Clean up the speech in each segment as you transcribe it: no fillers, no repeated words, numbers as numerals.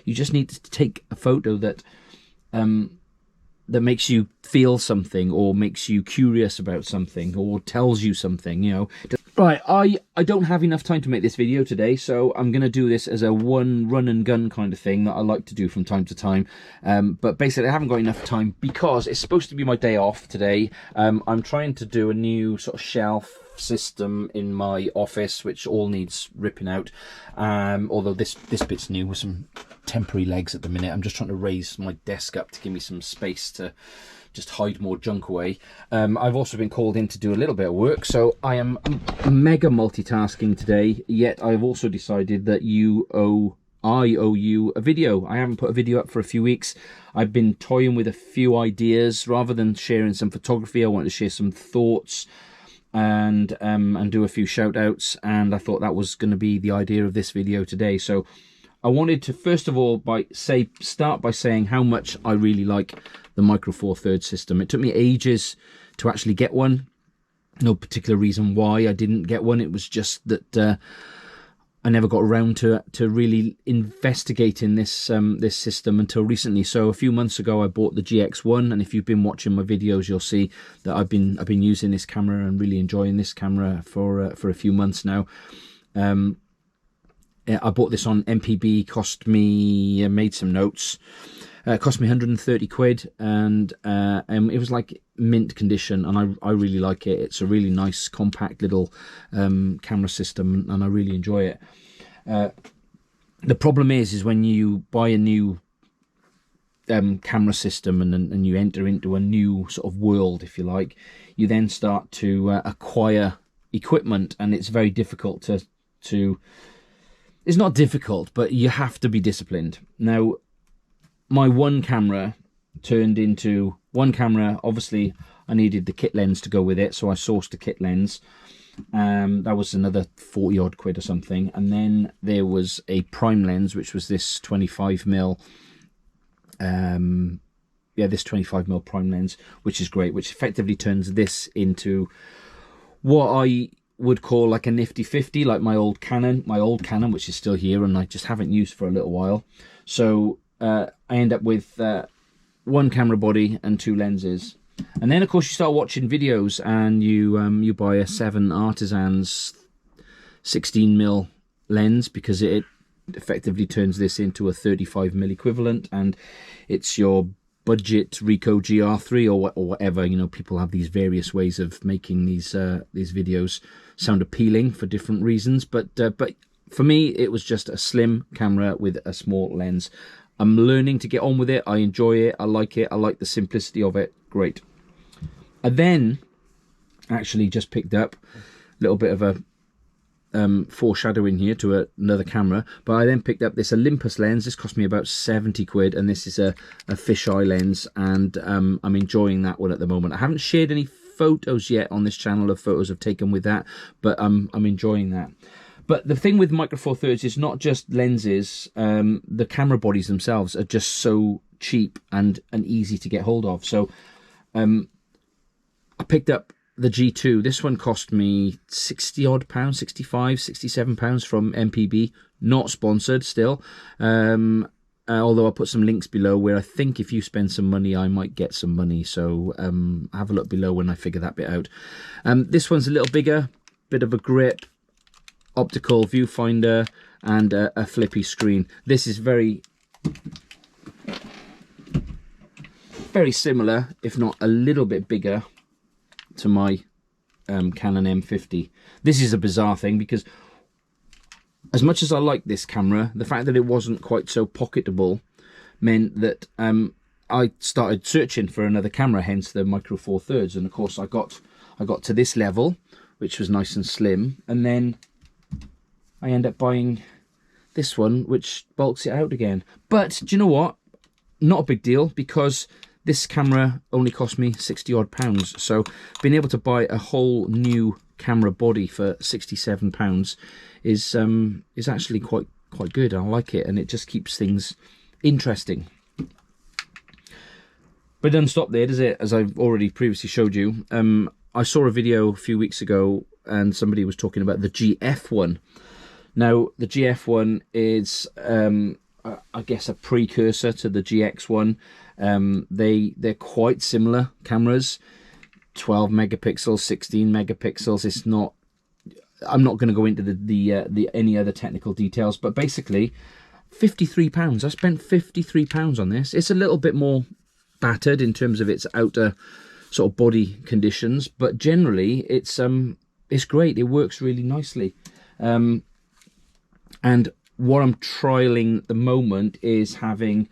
You just need to take a photo that that makes you feel something, or makes you curious about something, or tells you something, you know. Right, I don't have enough time to make this video today, so I'm going to do this as a one run and gun kind of thing that I like to do from time to time. But basically I haven't got enough time because it's supposed to be my day off today. I'm trying to do a new sort of shelf system in my office, which all needs ripping out. Although this bit's new with some temporary legs at the minute. I'm just trying to raise my desk up to give me some space to just hide more junk away. I've also been called in to do a little bit of work, so I am mega multitasking today, yet I've also decided that I owe you a video. I haven't put a video up for a few weeks. I've been toying with a few ideas. Rather than sharing some photography, I wanted to share some thoughts and do a few shout outs, and I thought that was going to be the idea of this video today. So I wanted to first of all start by saying how much I really like the Micro Four Thirds system. It took me ages to actually get one. No particular reason why I didn't get one. It was just that I never got around to really investigating this this system until recently. So a few months ago I bought the GX1, and if you've been watching my videos, you'll see that I've been using this camera and really enjoying this camera for a few months now. I bought this on MPB, cost me, made some notes, cost me 130 quid, and it was like mint condition, and I really like it. It's a really nice, compact little camera system, and I really enjoy it. The problem is when you buy a new camera system and you enter into a new sort of world, if you like, you then start to acquire equipment, and it's very difficult to it's not difficult, but you have to be disciplined. Now, my one camera turned into one camera. Obviously, I needed the kit lens to go with it, so I sourced a kit lens. That was another 40 odd quid or something. And then there was a prime lens, which was this 25mm. This 25mm prime lens, which is great, which effectively turns this into what I would call like a nifty 50, like my old Canon, which is still here and I just haven't used for a little while. So I end up with one camera body and two lenses. And then of course you start watching videos, and you buy a 7 Artisans 16mm lens, because it effectively turns this into a 35mm equivalent, and it's your budget Ricoh GR3 or whatever. You know, people have these various ways of making these videos sound appealing for different reasons, but for me it was just a slim camera with a small lens. I'm learning to get on with it. I enjoy it. I like it. I like the simplicity of it. Great. I then actually just picked up a little bit of a foreshadowing here to another camera, but I then picked up this Olympus lens. This cost me about 70 quid, and this is a fisheye lens, and I'm enjoying that one at the moment. I haven't shared any photos yet on this channel of photos I've taken with that, but I'm enjoying that. But the thing with Micro Four Thirds is not just lenses. The camera bodies themselves are just so cheap and easy to get hold of. So I picked up the G2. This one cost me 60 odd pounds, 65, 67 pounds from MPB. Not sponsored still. Although I'll put some links below where I think if you spend some money, I might get some money. So have a look below when I figure that bit out. This one's a little bigger, bit of a grip, optical viewfinder, and a flippy screen. This is very similar, if not a little bit bigger, to my Canon M50. This is a bizarre thing, because as much as I like this camera, the fact that it wasn't quite so pocketable meant that I started searching for another camera, hence the Micro Four Thirds. And of course I got to this level, which was nice and slim, and then I end up buying this one, which bulks it out again. But do you know what? Not a big deal, because this camera only cost me 60 odd pounds. So being able to buy a whole new camera body for 67 pounds is actually quite good. I like it, and it just keeps things interesting. But it doesn't stop there, does it? As I've already previously showed you, I saw a video a few weeks ago, and somebody was talking about the GF1. Now, the GF1 is I guess a precursor to the GX1. They're quite similar cameras, 12 megapixels, 16 megapixels. It's not. I'm not going to go into the any other technical details, but basically, £53. I spent £53 on this. It's a little bit more battered in terms of its outer sort of body conditions, but generally it's great. It works really nicely. And what I'm trialing at the moment is having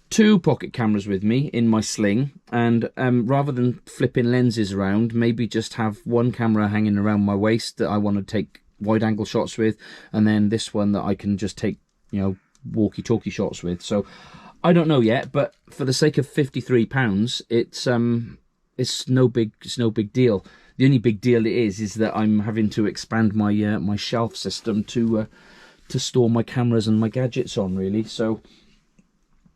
2 pocket cameras with me in my sling, and rather than flipping lenses around, maybe just have one camera hanging around my waist that I want to take wide angle shots with, and then this one that I can just take, you know, walkie-talkie shots with. So I don't know yet, but for the sake of £53, it's no big deal. The only big deal it is that I'm having to expand my my shelf system to store my cameras and my gadgets on, really. So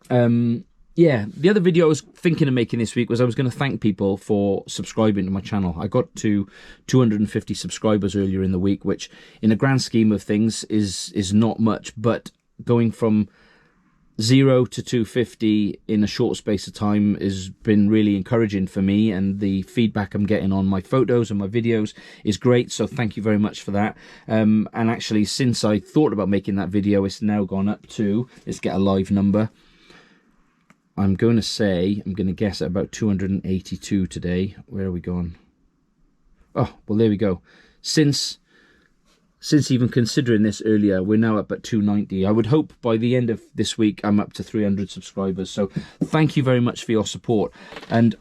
yeah, the other video I was thinking of making this week was I was going to thank people for subscribing to my channel. I got to 250 subscribers earlier in the week, which in the grand scheme of things is not much, but going from 0 to 250 in a short space of time has been really encouraging for me, and the feedback I'm getting on my photos and my videos is great, so thank you very much for that. And actually, since I thought about making that video, it's now gone up to, let's get a live number, I'm going to guess at about 282 today. Where are we gone? Oh, well, there we go. Since even considering this earlier, we're now up at 290. I would hope by the end of this week I'm up to 300 subscribers. So thank you very much for your support. And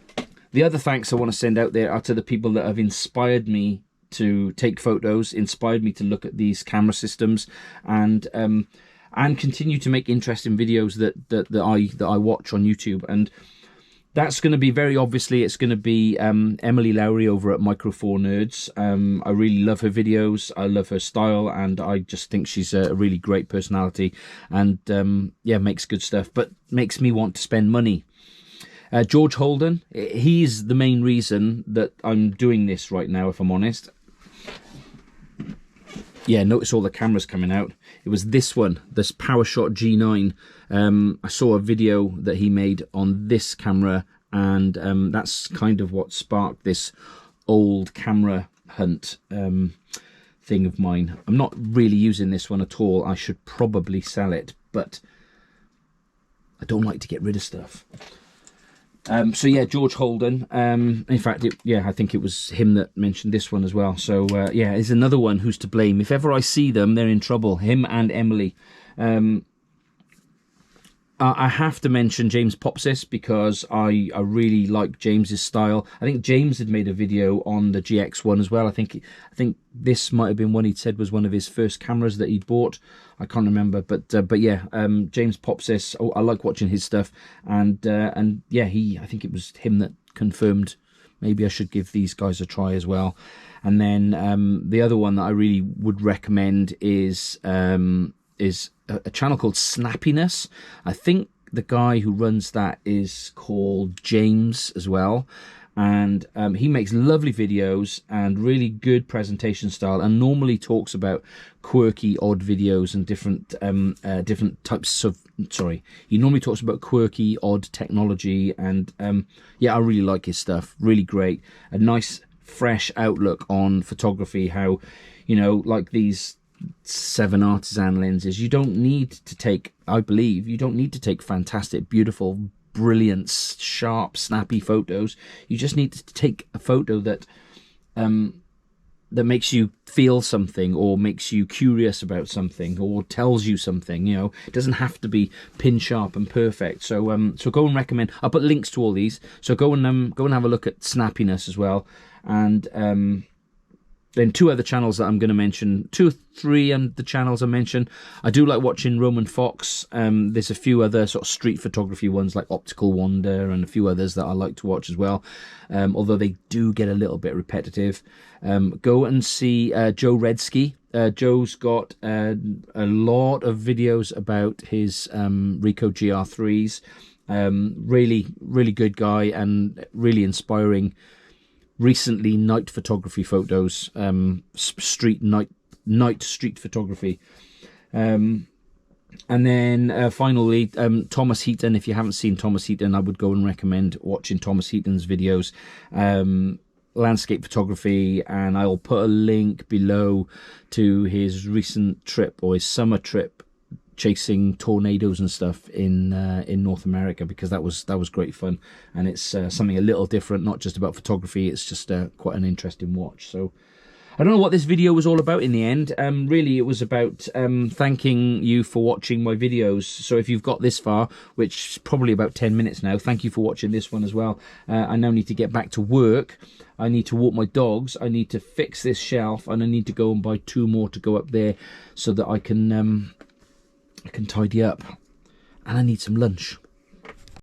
the other thanks I want to send out there are to the people that have inspired me to take photos, inspired me to look at these camera systems, and continue to make interesting videos that I watch on YouTube. And that's going to be, very obviously, it's going to be Emily Lowry over at Micro Four Nerds. I really love her videos. I love her style, and I just think she's a really great personality, and yeah, makes good stuff, but makes me want to spend money. George Holden, he's the main reason that I'm doing this right now, if I'm honest. Yeah, notice all the cameras coming out. It was this one, this PowerShot G9. I saw a video that he made on this camera, and that's kind of what sparked this old camera hunt thing of mine. I'm not really using this one at all. I should probably sell it, but I don't like to get rid of stuff. So yeah, George Holden. In fact, I think it was him that mentioned this one as well. So yeah, there's another one who's to blame. If ever I see them, they're in trouble. Him and Emily. I have to mention James Popsis because I really like James's style. I think James had made a video on the GX1 as well. I think this might have been one he'd said was one of his first cameras that he'd bought. I can't remember, but yeah, James Popsis. Oh, I like watching his stuff, and yeah, I think it was him that confirmed maybe I should give these guys a try as well. And then the other one that I really would recommend is a channel called Snappiness. I think the guy who runs that is called James as well, and he makes lovely videos and really good presentation style, and normally talks about quirky, odd videos and different types of, he normally talks about quirky, odd technology, and yeah, I really like his stuff. Really great. A nice fresh outlook on photography, how, you know, like these 7 artisan lenses, you don't need to take, I believe, you don't need to take fantastic, beautiful, brilliant, sharp, snappy photos. You just need to take a photo that that makes you feel something, or makes you curious about something, or tells you something. You know, it doesn't have to be pin sharp and perfect. So so go and recommend. I'll put links to all these. So go and have a look at Snappiness as well, and then 2 other channels that I'm going to mention, 2 or 3 the channels I mentioned. I do like watching Roman Fox. There's a few other sort of street photography ones like Optical Wonder, and a few others that I like to watch as well, although they do get a little bit repetitive. Go and see Joe Redsky. Joe's got a lot of videos about his Ricoh GR3s. Really, really good guy, and really inspiring. Recently, night photography photos, night street photography. And then finally, Thomas Heaton. If you haven't seen Thomas Heaton, I would go and recommend watching Thomas Heaton's videos, landscape photography, and I'll put a link below to his recent trip, or his summer trip, chasing tornadoes and stuff in North America, because that was great fun, and it's something a little different, not just about photography. It's just quite an interesting watch. So I don't know what this video was all about in the end. Really, it was about thanking you for watching my videos. So if you've got this far, which is probably about 10 minutes now, thank you for watching this one as well. I now need to get back to work. I need to walk my dogs. I need to fix this shelf, and I need to go and buy 2 more to go up there so that I can tidy up. And I need some lunch.